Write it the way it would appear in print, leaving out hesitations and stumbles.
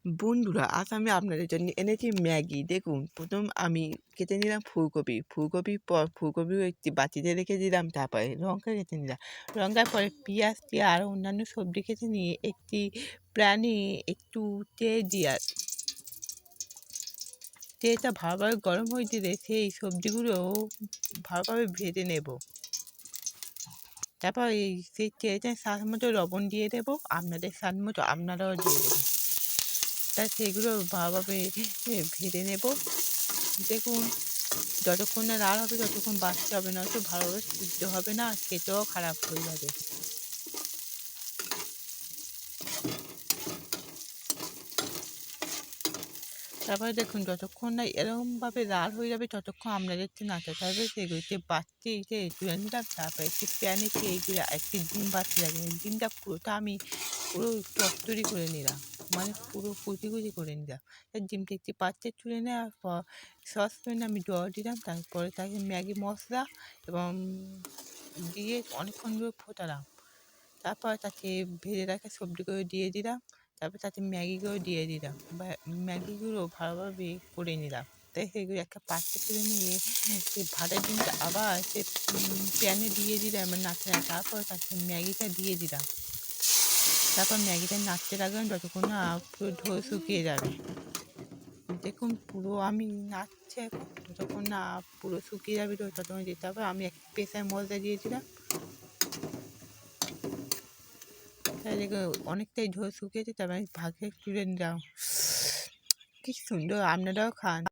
বন্ধুরা, আজ আমি আপনাদের জন্য এনেছি ম্যাগি। দেখুন, প্রথম আমি কেটে নিলাম ফুলকপি। ফুলকপির পর ফুলকপিও একটি বাটিতে রেখে দিলাম। তারপরে লঙ্কা কেটে নিলাম। লঙ্কার পরে পেঁয়াজ দিয়ে আরও অন্যান্য সবজি কেটে নিয়ে একটি প্যানে একটু তেল দিয়া তেলটা ভালোভাবে গরম হয়ে দিলে সেই সবজিগুলো ভালোভাবে ভেজে নেব। তারপর সেই তেলটায় স্বাদ মতো লবণ দিয়ে দেবো। আপনাদের স্বাদ মতো আপনারাও দিয়ে দেবেন। তা সেগুলো ভালোভাবে ভেজে নেব। দেখুন, যতক্ষণ না লাল হবে ততক্ষণ বাছতে হবে, নয়তো ভালোভাবে সিদ্ধ হবে না, খেতেও খারাপ হয়ে যাবে। তারপরে দেখুন, যতক্ষণ না এরকমভাবে লাল হয়ে যাবে ততক্ষণ আপনাদেরকে নাড়তে হবে। সেগুলিতে বাচ্চা তুলে নিলাম। তারপরে একটি প্যানে এইগুলো একটি ডিম বাড়তে লাগে। ডিমটা পুরোটা আমি পুরো চচ্চড়ি করে নিলাম, মানে পুরো কুচি কুচি করে নিলাম। ডিমটা একটি পাত্রে তুলে নেওয়ার পর সসপ্যানে আমি জল দিলাম। তারপরে তাকে ম্যাগি মশলা এবং দিয়ে অনেকক্ষণ ধরে ফোটালাম। তারপর তাতে ভেজে রাখা সবজিগুলো দিয়ে দিলাম। তারপর তাতে ম্যাগিগুলো দিয়ে দিলাম। ম্যাগিগুলো ভালোভাবে করে নিলাম। তাই সেগুলো একটা পাত্রে তুলে নিয়ে সেই ভাজা ডিমটা আবার সে প্যানে দিয়ে দিলাম, নাড়তে তারপর তাতে ম্যাগিটা দিয়ে দিলাম। তারপর ম্যাগিটা নাড়তে রাখলাম যতক্ষণ না পুরো ঝোল শুকিয়ে যাবে। দেখুন, পুরো আমি নাড়ছি এখন, যতক্ষণ না পুরো শুকিয়ে যাবে ততক্ষণ দিতে হবে। আমি এক প্রেসার মশলা দিয়েছিলাম। তাই দেখো অনেকটাই ঝোল শুকিয়েছে, তারপর আমি ভাগে তুলে নিলাম। কি সুন্দর, আপনারাও খান।